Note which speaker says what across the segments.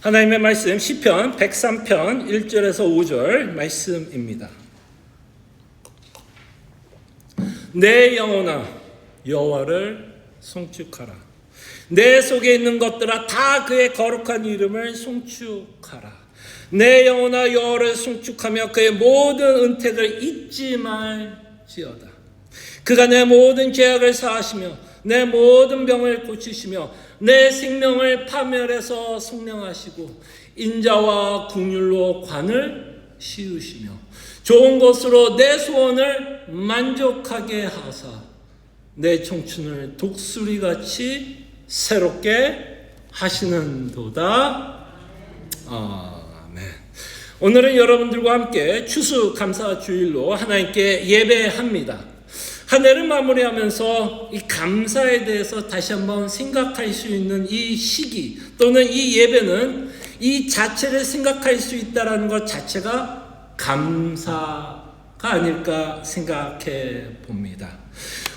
Speaker 1: 하나님의 말씀 시편 103편 1절에서 5절 말씀입니다. 내 영혼아 여호와를 송축하라. 내 속에 있는 것들아 다 그의 거룩한 이름을 송축하라. 내 영혼아 여호와를 송축하며 그의 모든 은택을 잊지 말지어다. 그가 내 모든 죄악을 사하시며 내 모든 병을 고치시며 내 생명을 파멸해서 속량하시고 인자와 긍휼로 관을 씌우시며 좋은 것으로 내 소원을 만족하게 하사 내 청춘을 독수리같이 새롭게 하시는도다. 아멘. 오늘은 여러분들과 함께 추수감사주일로 하나님께 예배합니다. 한 해를 마무리하면서 이 감사에 대해서 다시 한번 생각할 수 있는 이 시기 또는 이 예배는 이 자체를 생각할 수 있다는 것 자체가 감사가 아닐까 생각해 봅니다.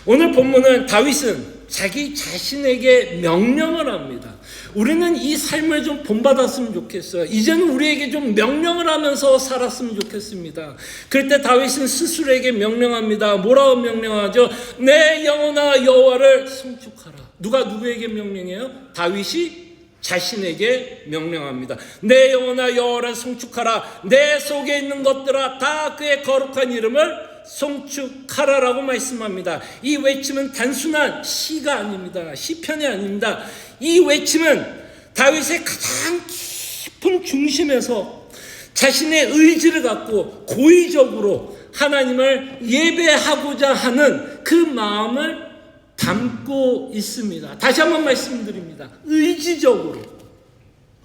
Speaker 1: 오늘 본문은 다윗은 자기 자신에게 명령을 합니다. 우리는 이 삶을 좀 본받았으면 좋겠어요. 이제는 우리에게 좀 명령을 하면서 살았으면 좋겠습니다. 그럴 때 다윗은 스스로에게 명령합니다. 뭐라고 명령하죠? 내 영혼아 여호와를 송축하라. 누가 누구에게 명령해요? 다윗이 자신에게 명령합니다. 내 영혼아 여호와를 송축하라. 내 속에 있는 것들아 다 그의 거룩한 이름을 송축하라라고 말씀합니다. 이 외침은 단순한 시가 아닙니다. 시편이 아닙니다. 이 외침은 다윗의 가장 깊은 중심에서 자신의 의지를 갖고 고의적으로 하나님을 예배하고자 하는 그 마음을 담고 있습니다. 다시 한번 말씀드립니다. 의지적으로,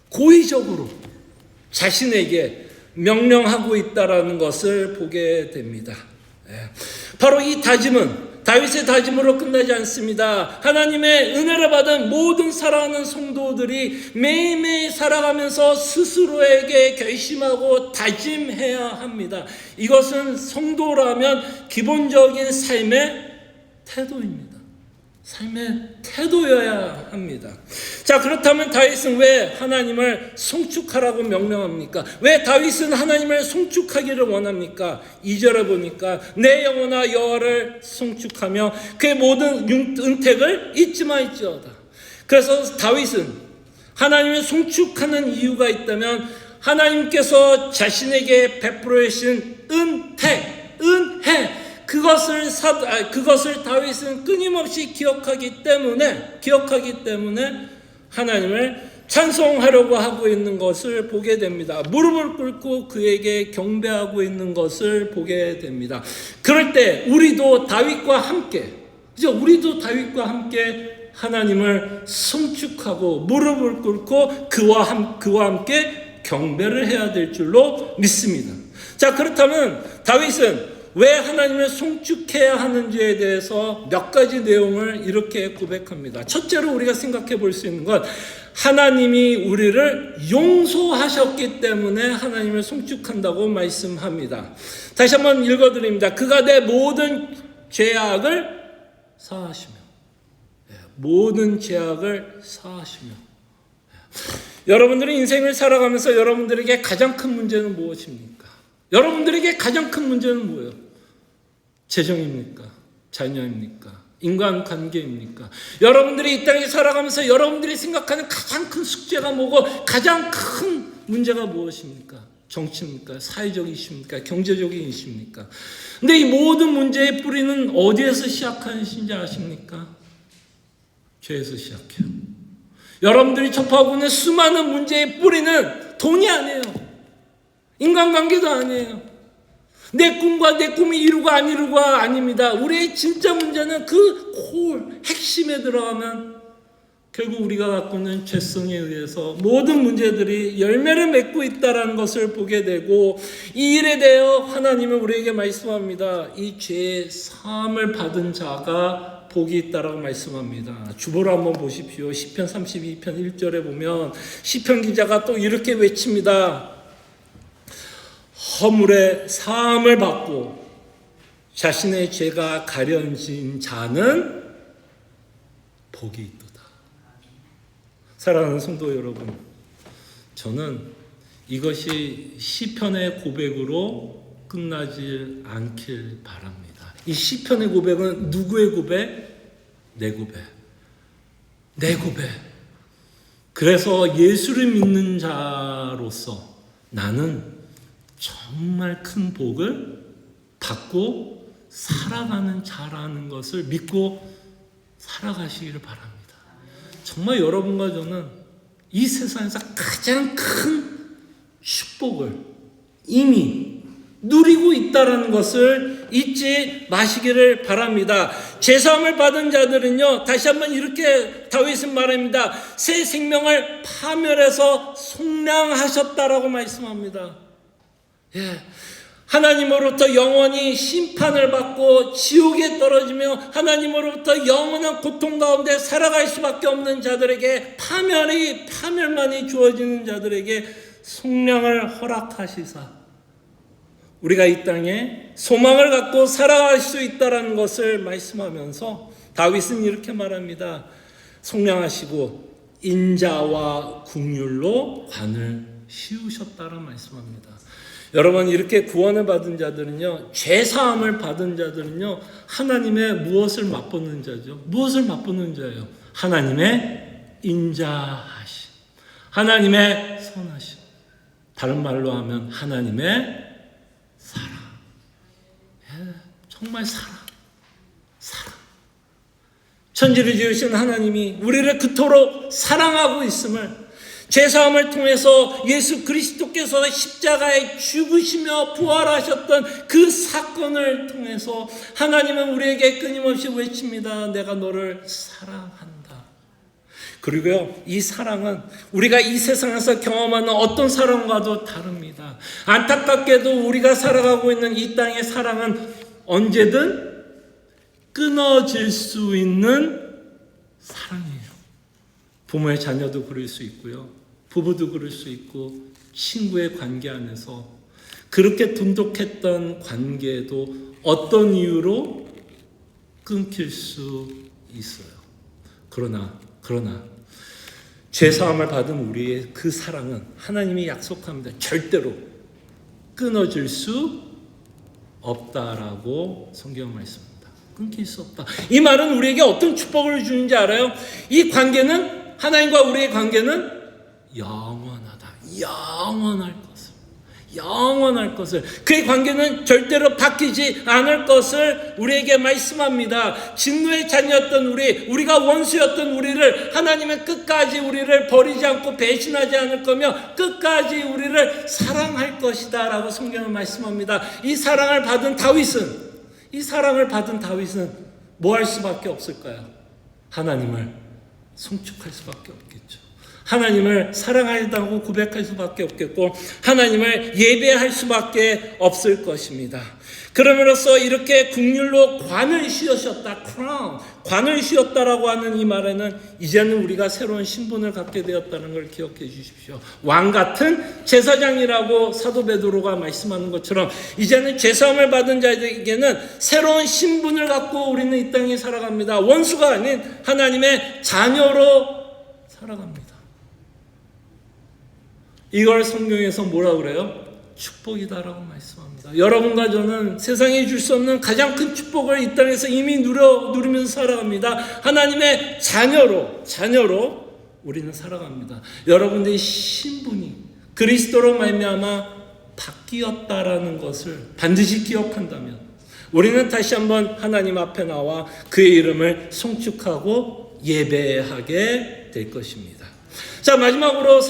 Speaker 1: 고의적으로 자신에게 명령하고 있다는 것을 보게 됩니다. 바로 이 다짐은 다윗의 다짐으로 끝나지 않습니다. 하나님의 은혜를 받은 모든 사랑하는 성도들이 매일매일 살아가면서 스스로에게 결심하고 다짐해야 합니다. 이것은 성도라면 기본적인 삶의 태도입니다. 삶의 태도여야 합니다. 자, 그렇다면 다윗은 왜 하나님을 송축하라고 명령합니까? 왜 다윗은 하나님을 송축하기를 원합니까? 2절에 보니까 내 영혼아 여호와를 송축하며 그의 모든 은택을 잊지 말지어다. 그래서 다윗은 하나님을 송축하는 이유가 있다면 하나님께서 자신에게 베풀어 주신 은혜 그것을 다윗은 끊임없이 기억하기 때문에 하나님을 찬송하려고 하고 있는 것을 보게 됩니다. 무릎을 꿇고 그에게 경배하고 있는 것을 보게 됩니다. 그럴 때 우리도 다윗과 함께 하나님을 송축하고 무릎을 꿇고 그와 함께 경배를 해야 될 줄로 믿습니다. 자, 그렇다면 다윗은 왜 하나님을 송축해야 하는지에 대해서 몇 가지 내용을 이렇게 고백합니다. 첫째로 우리가 생각해 볼 수 있는 건 하나님이 우리를 용서하셨기 때문에 하나님을 송축한다고 말씀합니다. 다시 한번 읽어드립니다. 그가 내 모든 죄악을 사하시며 모든 죄악을 사하시며 여러분들의 인생을 살아가면서 여러분들에게 가장 큰 문제는 무엇입니까? 여러분들에게 가장 큰 문제는 뭐예요? 재정입니까? 자녀입니까? 인간관계입니까? 여러분들이 이 땅에 살아가면서 여러분들이 생각하는 가장 큰 숙제가 뭐고 가장 큰 문제가 무엇입니까? 정치입니까? 사회적 이슈입니까? 경제적인 이슈입니까? 근데 이 모든 문제의 뿌리는 어디에서 시작하는지 아십니까? 죄에서 시작해요. 여러분들이 접하고 있는 수많은 문제의 뿌리는 돈이 아니에요. 인간관계도 아니에요. 내 꿈과 내 꿈이 이루가 안 이루가 아닙니다. 우리의 진짜 문제는 그 핵심에 들어가면 결국 우리가 갖고 있는 죄성에 의해서 모든 문제들이 열매를 맺고 있다는 것을 보게 되고 이 일에 대하여 하나님은 우리에게 말씀합니다. 이 죄의 사함을 받은 자가 복이 있다라고 말씀합니다. 주보를 한번 보십시오. 시편 32편 1절에 보면 시편 기자가 또 이렇게 외칩니다. 허물의 사함을 받고 자신의 죄가 가려진 자는 복이 있도다. 사랑하는 성도 여러분, 저는 이것이 시편의 고백으로 끝나지 않길 바랍니다. 이 시편의 고백은 누구의 고백? 내 고백. 내 고백. 그래서 예수를 믿는 자로서 나는 정말 큰 복을 받고 살아가는 자라는 것을 믿고 살아가시기를 바랍니다. 정말 여러분과 저는 이 세상에서 가장 큰 축복을 이미 누리고 있다는 것을 잊지 마시기를 바랍니다. 제사함을 받은 자들은요, 다시 한번 이렇게 다윗은 말합니다. 새 생명을 파멸해서 속량하셨다라고 말씀합니다. 예. 하나님으로부터 영원히 심판을 받고 지옥에 떨어지며 하나님으로부터 영원한 고통 가운데 살아갈 수밖에 없는 자들에게 파멸만이 주어지는 자들에게 속량을 허락하시사 우리가 이 땅에 소망을 갖고 살아갈 수 있다는 것을 말씀하면서 다윗은 이렇게 말합니다. 속량하시고 인자와 긍휼로 관을 씌우셨다라 말씀합니다. 여러분, 이렇게 구원을 받은 자들은요, 죄사함을 받은 자들은요, 하나님의 무엇을 맛보는 자죠? 무엇을 맛보는 자예요? 하나님의 인자하심, 하나님의 선하심, 다른 말로 하면 하나님의 사랑. 예, 정말 사랑. 천지를 지으신 하나님이 우리를 그토록 사랑하고 있음을, 죄사함을 통해서 예수 그리스도께서 십자가에 죽으시며 부활하셨던 그 사건을 통해서 하나님은 우리에게 끊임없이 외칩니다. 내가 너를 사랑한다. 그리고요, 이 사랑은 우리가 이 세상에서 경험하는 어떤 사랑과도 다릅니다. 안타깝게도 우리가 살아가고 있는 이 땅의 사랑은 언제든 끊어질 수 있는 사랑이에요. 부모의 자녀도 그럴 수 있고요, 부부도 그럴 수 있고, 친구의 관계 안에서 그렇게 돈독했던 관계도 어떤 이유로 끊길 수 있어요. 그러나 죄사함을 받은 우리의 그 사랑은 하나님이 약속합니다. 절대로 끊어질 수 없다라고 성경 말씀합니다. 끊길 수 없다. 이 말은 우리에게 어떤 축복을 주는지 알아요? 이 관계는, 하나님과 우리의 관계는 영원하다. 영원할 것을. 그의 관계는 절대로 바뀌지 않을 것을 우리에게 말씀합니다. 진노의 자녀였던 우리가 원수였던 우리를 하나님은 끝까지 우리를 버리지 않고 배신하지 않을 거며 끝까지 우리를 사랑할 것이다 라고 성경은 말씀합니다. 이 사랑을 받은 다윗은 뭐 할 수밖에 없을까요? 하나님을 송축할 수밖에 없겠죠. 하나님을 사랑하다고 고백할 수밖에 없겠고, 하나님을 예배할 수밖에 없을 것입니다. 그러므로써 이렇게 긍휼로 관을 씌우셨다, 관을 씌웠다라고 하는 이 말에는 이제는 우리가 새로운 신분을 갖게 되었다는 걸 기억해 주십시오. 왕 같은 제사장이라고 사도 베드로가 말씀하는 것처럼 이제는 죄사함을 받은 자에게는 새로운 신분을 갖고 우리는 이 땅에 살아갑니다. 원수가 아닌 하나님의 자녀로 살아갑니다. 이걸 성경에서 뭐라 그래요? 축복이다라고 말씀합니다. 여러분과 저는 세상에 줄 수 없는 가장 큰 축복을 이 땅에서 이미 누리면서 살아갑니다. 하나님의 자녀로 우리는 살아갑니다. 여러분들의 신분이 그리스도로 말미암아 바뀌었다라는 것을 반드시 기억한다면 우리는 다시 한번 하나님 앞에 나와 그의 이름을 송축하고 예배하게 될 것입니다. 자, 마지막으로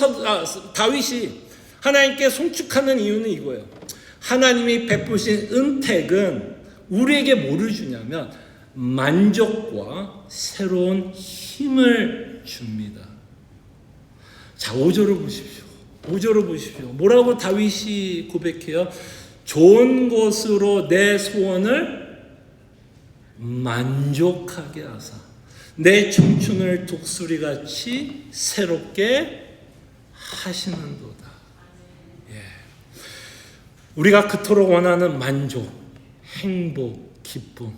Speaker 1: 다윗이 하나님께 송축하는 이유는 이거예요. 하나님이 베푸신 은택은 우리에게 뭐를 주냐면 만족과 새로운 힘을 줍니다. 자, 5절을 보십시오. 뭐라고 다윗이 고백해요? 좋은 것으로 내 소원을 만족하게 하사 내 청춘을 독수리같이 새롭게 하시는도다. 예. 우리가 그토록 원하는 만족, 행복, 기쁨.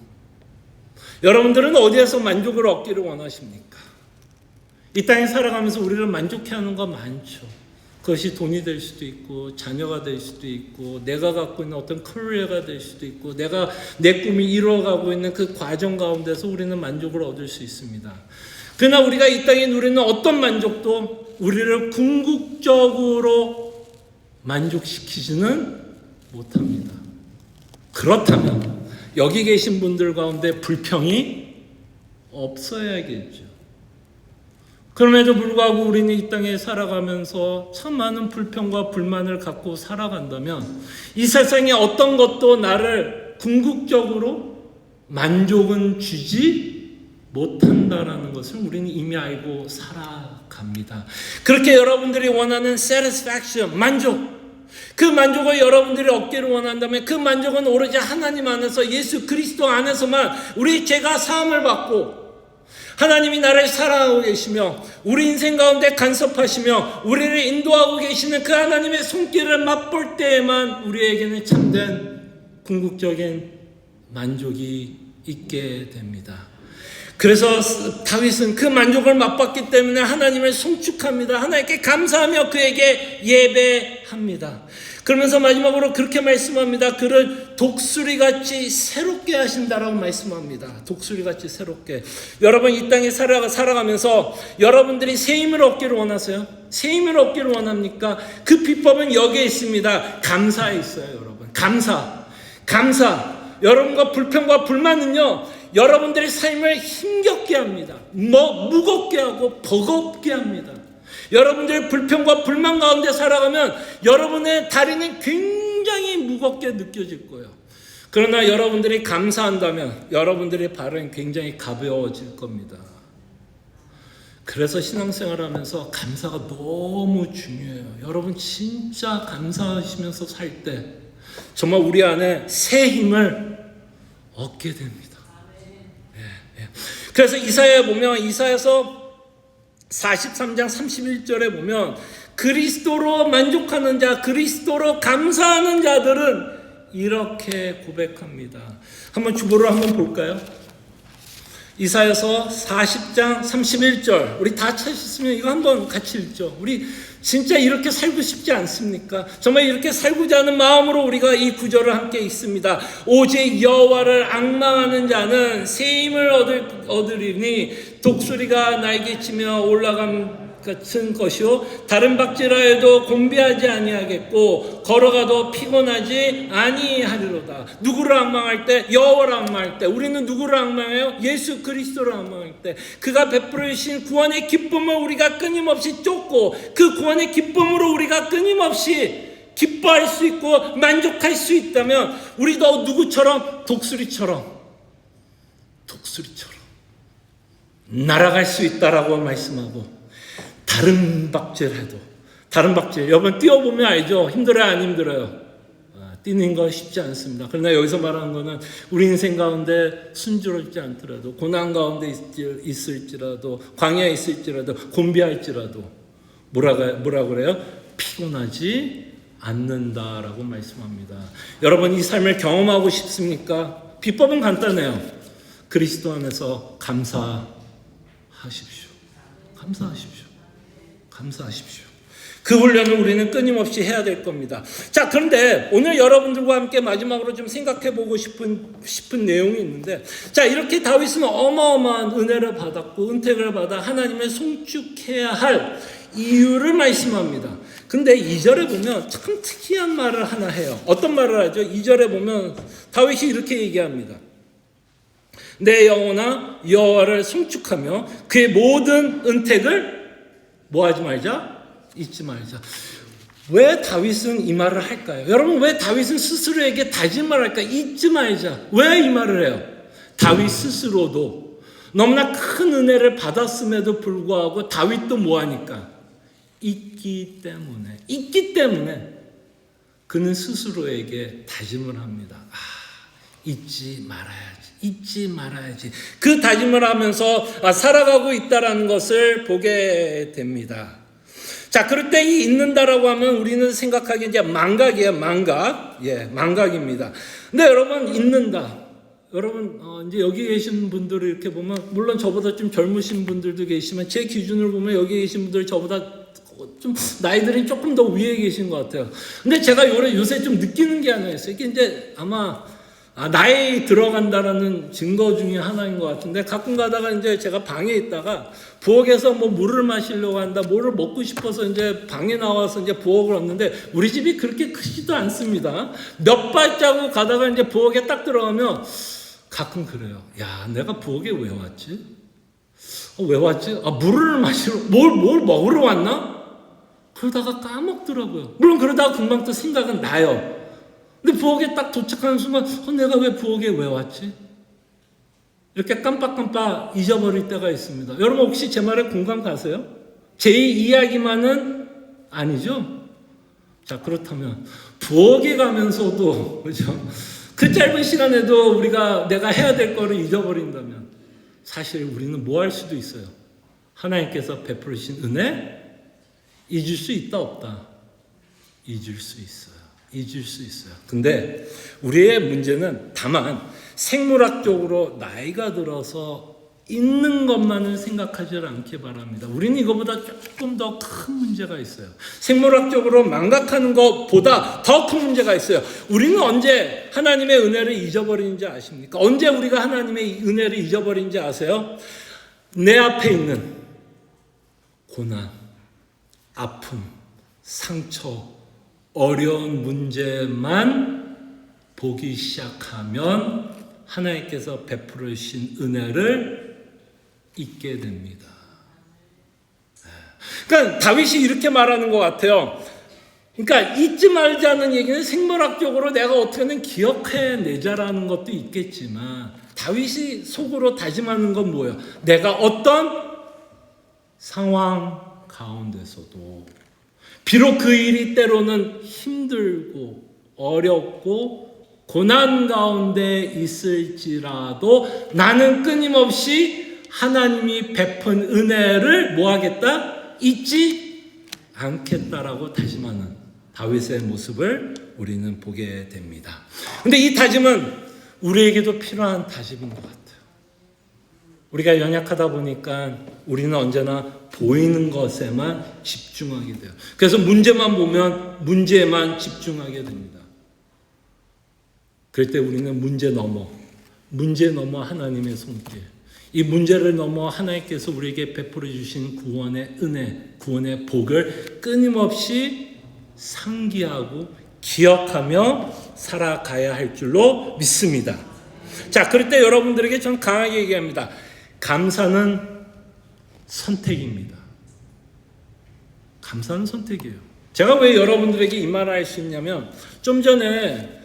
Speaker 1: 여러분들은 어디에서 만족을 얻기를 원하십니까? 이 땅에 살아가면서 우리를 만족해 하는 거 많죠. 그것이 돈이 될 수도 있고 자녀가 될 수도 있고 내가 갖고 있는 어떤 커리어가 될 수도 있고 내가 내 꿈이 이루어가고 있는 그 과정 가운데서 우리는 만족을 얻을 수 있습니다. 그러나 우리가 이 땅에 누리는 어떤 만족도 우리를 궁극적으로 만족시키지는 못합니다. 그렇다면 여기 계신 분들 가운데 불평이 없어야겠죠. 그럼에도 불구하고 우리는 이 땅에 살아가면서 참 많은 불평과 불만을 갖고 살아간다면 이 세상에 어떤 것도 나를 궁극적으로 만족은 주지 못한다라는 것을 우리는 이미 알고 살아갑니다. 그렇게 여러분들이 원하는 satisfaction, 만족, 그 만족을 여러분들이 얻기를 원한다면 그 만족은 오로지 하나님 안에서 예수 그리스도 안에서만 우리 죄가 사함을 받고 하나님이 나를 사랑하고 계시며 우리 인생 가운데 간섭하시며 우리를 인도하고 계시는 그 하나님의 손길을 맛볼 때에만 우리에게는 참된 궁극적인 만족이 있게 됩니다. 그래서 다윗은 그 만족을 맛봤기 때문에 하나님을 송축합니다. 하나님께 감사하며 그에게 예배합니다. 그러면서 마지막으로 그렇게 말씀합니다. 그를 독수리같이 새롭게 하신다라고 말씀합니다. 독수리같이 새롭게. 여러분 이 땅에 살아가면서 여러분들이 새 힘을 얻기를 원하세요? 새 힘을 얻기를 원합니까? 그 비법은 여기에 있습니다. 감사에 있어요, 여러분. 감사. 여러분과 불평과 불만은요, 여러분들의 삶을 힘겹게 합니다. 무겁게 하고 버겁게 합니다. 여러분들의 불평과 불만 가운데 살아가면 여러분의 다리는 굉장히 무겁게 느껴질 거예요. 그러나 여러분들이 감사한다면 여러분들의 발은 굉장히 가벼워질 겁니다. 그래서 신앙생활하면서 감사가 너무 중요해요. 여러분 진짜 감사하시면서 살 때 정말 우리 안에 새 힘을 얻게 됩니다. 그래서 이사야에 보면 이사야서 43장 31절에 보면 그리스도로 만족하는 자, 그리스도로 감사하는 자들은 이렇게 고백합니다. 한번 주보를 한번 볼까요? 이사야서 40장 31절 우리 다 찾으시면 이거 한번 같이 읽죠. 우리 진짜 이렇게 살고 싶지 않습니까? 정말 이렇게 살고자 하는 마음으로 우리가 이 구절을 함께 읽습니다. 오직 여호와를 앙망하는 자는 새 힘을 얻으리니 독수리가 날개치며 올라감 같은 것이요 다른 박질하여도 곤비하지 아니하겠고 걸어가도 피곤하지 아니하리로다. 누구를 앙망할 때? 여호와를 앙망할 때. 우리는 누구를 앙망해요? 예수 그리스도를 앙망할 때 그가 베풀어 주신 구원의 기쁨을 우리가 끊임없이 쫓고 그 구원의 기쁨으로 우리가 끊임없이 기뻐할 수 있고 만족할 수 있다면 우리도 누구처럼? 독수리처럼 날아갈 수 있다라고 말씀하고 다른 박질해도 다른 박질 여러분 뛰어보면 알죠? 힘들어요 안 힘들어요? 뛰는 거 쉽지 않습니다. 그러나 여기서 말하는 거는 우리 인생 가운데 순조롭지 않더라도 고난 가운데 있을지라도 광야에 있을지라도 곤비할지라도 뭐라 그래요? 피곤하지 않는다라고 말씀합니다. 여러분 이 삶을 경험하고 싶습니까? 비법은 간단해요. 그리스도 안에서 감사하십시오. 그 훈련을 우리는 끊임없이 해야 될 겁니다. 자, 그런데 오늘 여러분들과 함께 마지막으로 좀 생각해 보고 싶은 내용이 있는데, 자, 이렇게 다윗은 어마어마한 은혜를 받았고 은택을 받아 하나님을 송축해야 할 이유를 말씀합니다. 근데 2절에 보면 참 특이한 말을 하나 해요. 어떤 말을 하죠? 2절에 보면 다윗이 이렇게 얘기합니다. 내 영혼아 여호와를 송축하며 그의 모든 은택을 뭐하지 말자? 잊지 말자. 왜 다윗은 이 말을 할까요? 여러분 왜 다윗은 스스로에게 다짐을 할까? 잊지 말자. 왜 이 말을 해요? 다윗 스스로도 너무나 큰 은혜를 받았음에도 불구하고 다윗도 뭐하니까? 잊기 때문에 그는 스스로에게 다짐을 합니다. 잊지 말아야지. 그 다짐을 하면서 살아가고 있다라는 것을 보게 됩니다. 자, 그럴 때 이 잊는다라고 하면 우리는 생각하기에 이제 망각이에요. 망각입니다. 근데 여러분 잊는다. 여러분 이제 여기 계신 분들을 이렇게 보면 물론 저보다 좀 젊으신 분들도 계시지만 제 기준으로 보면 여기 계신 분들 저보다 좀 나이들이 조금 더 위에 계신 것 같아요. 근데 제가 요새 좀 느끼는 게 하나 있어요. 이게 이제 아마 나이 들어간다라는 증거 중에 하나인 것 같은데, 가끔 가다가 이제 제가 방에 있다가 부엌에서 뭐 물을 마시려고 한다, 뭐를 먹고 싶어서 이제 방에 나와서 이제 부엌을 왔는데, 우리 집이 그렇게 크지도 않습니다. 몇 발자국 가다가 이제 부엌에 딱 들어가면 가끔 그래요. 야, 내가 부엌에 왜 왔지? 왜 왔지? 물을 마시러, 뭘 먹으러 왔나? 그러다가 까먹더라고요. 물론 그러다가 금방 또 생각은 나요. 근데 부엌에 딱 도착하는 순간, 내가 왜 부엌에 왜 왔지? 이렇게 깜빡깜빡 잊어버릴 때가 있습니다. 여러분 혹시 제 말에 공감 가세요? 제 이야기만은 아니죠? 자, 그렇다면 부엌에 가면서도, 그죠? 그 짧은 시간에도 내가 해야 될 거를 잊어버린다면 사실 우리는 뭐 할 수도 있어요. 하나님께서 베풀으신 은혜 잊을 수 있다 없다? 잊을 수 있어요. 잊을 수 있어요. 근데 우리의 문제는 다만 생물학적으로 나이가 들어서 있는 것만을 생각하지 않기 바랍니다. 우리는 이거보다 조금 더 큰 문제가 있어요. 생물학적으로 망각하는 것보다 더 큰 문제가 있어요. 우리는 언제 하나님의 은혜를 잊어버리는지 아십니까? 언제 우리가 하나님의 은혜를 잊어버리는지 아세요? 내 앞에 있는 고난, 아픔, 상처, 어려운 문제만 보기 시작하면 하나님께서 베풀으신 은혜를 잊게 됩니다. 그러니까 다윗이 이렇게 말하는 것 같아요. 그러니까 잊지 말자는 얘기는 생물학적으로 내가 어떻게든 기억해내자라는 것도 있겠지만, 다윗이 속으로 다짐하는 건 뭐예요? 내가 어떤 상황 가운데서도 비록 그 일이 때로는 힘들고 어렵고 고난 가운데 있을지라도 나는 끊임없이 하나님이 베푼 은혜를 뭐 하겠다? 잊지 않겠다라고 다짐하는 다윗의 모습을 우리는 보게 됩니다. 근데 이 다짐은 우리에게도 필요한 다짐인 것 같아요. 우리가 연약하다 보니까 우리는 언제나 보이는 것에만 집중하게 돼요. 그래서 문제만 보면 문제에만 집중하게 됩니다. 그럴 때 우리는 문제 넘어 하나님의 손길, 이 문제를 넘어 하나님께서 우리에게 베풀어 주신 구원의 은혜, 구원의 복을 끊임없이 상기하고 기억하며 살아가야 할 줄로 믿습니다. 자, 그럴 때 여러분들에게 전 강하게 얘기합니다. 감사는 선택입니다. 감사는 선택이에요. 제가 왜 여러분들에게 이 말을 할 수 있냐면, 좀 전에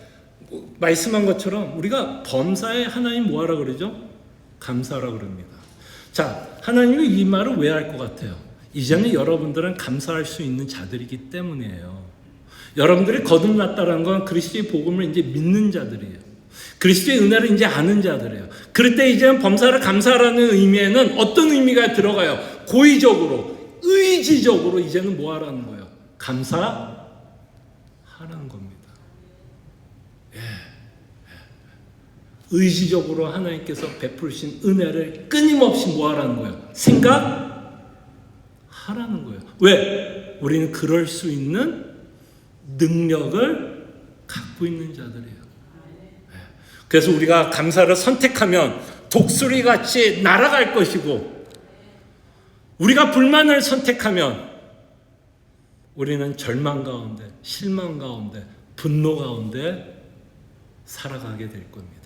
Speaker 1: 말씀한 것처럼 우리가 범사에 하나님 뭐하라 그러죠? 감사하라 그럽니다. 자, 하나님이 이 말을 왜 할 것 같아요? 이제는 여러분들은 감사할 수 있는 자들이기 때문이에요. 여러분들이 거듭났다는 건 그리스도의 복음을 이제 믿는 자들이에요. 그리스도의 은혜를 이제 아는 자들이에요. 그럴 때 이제는 범사를 감사하라는 의미에는 어떤 의미가 들어가요? 고의적으로, 의지적으로 이제는 뭐 하라는 거예요? 감사하라는 겁니다. 의지적으로 하나님께서 베풀으신 은혜를 끊임없이 뭐 하라는 거예요? 생각하라는 거예요. 왜? 우리는 그럴 수 있는 능력을 갖고 있는 자들이에요. 그래서 우리가 감사를 선택하면 독수리같이 날아갈 것이고, 우리가 불만을 선택하면 우리는 절망 가운데, 실망 가운데, 분노 가운데 살아가게 될 겁니다.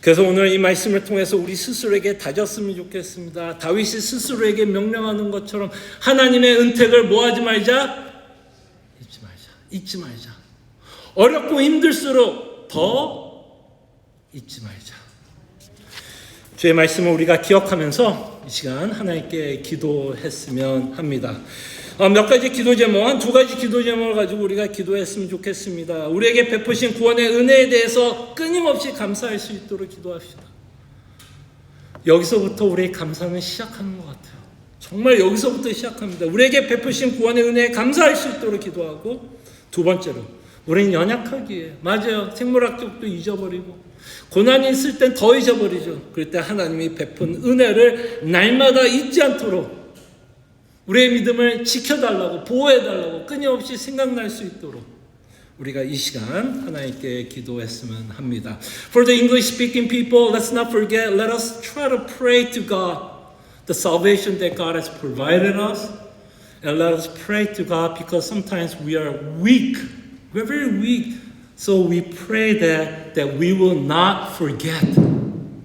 Speaker 1: 그래서 오늘 이 말씀을 통해서 우리 스스로에게 다졌으면 좋겠습니다. 다윗이 스스로에게 명령하는 것처럼 하나님의 은택을 뭐하지 말자? 잊지 말자. 어렵고 힘들수록 더 잊지 말자. 주의 말씀을 우리가 기억하면서 이 시간 하나님께 기도했으면 합니다. 몇 가지 기도 제목, 한 두 가지 기도 제목을 가지고 우리가 기도했으면 좋겠습니다. 우리에게 베푸신 구원의 은혜에 대해서 끊임없이 감사할 수 있도록 기도합시다. 여기서부터 우리의 감사는 시작하는 것 같아요. 정말 여기서부터 시작합니다. 우리에게 베푸신 구원의 은혜에 감사할 수 있도록 기도하고, 두 번째로 우리는 연약하기에, 맞아요, 생물학적도 잊어버리고 고난이 있을 땐 더 잊어버리죠. 그럴 때 하나님이 베푼 은혜를 날마다 잊지 않도록 우리의 믿음을 지켜달라고 보호해달라고 끊임없이 생각날 수 있도록 우리가 이 시간 하나님께 기도했으면 합니다. For the English speaking people, let's not forget, let us try to pray to God the salvation that God has provided us. And let us pray to God because sometimes we are weak. We're very weak. So we pray that we will not forget.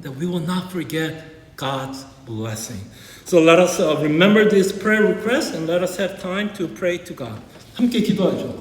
Speaker 1: That we will not forget God's blessing. So let us remember this prayer request and let us have time to pray to God. 함께 기도하죠.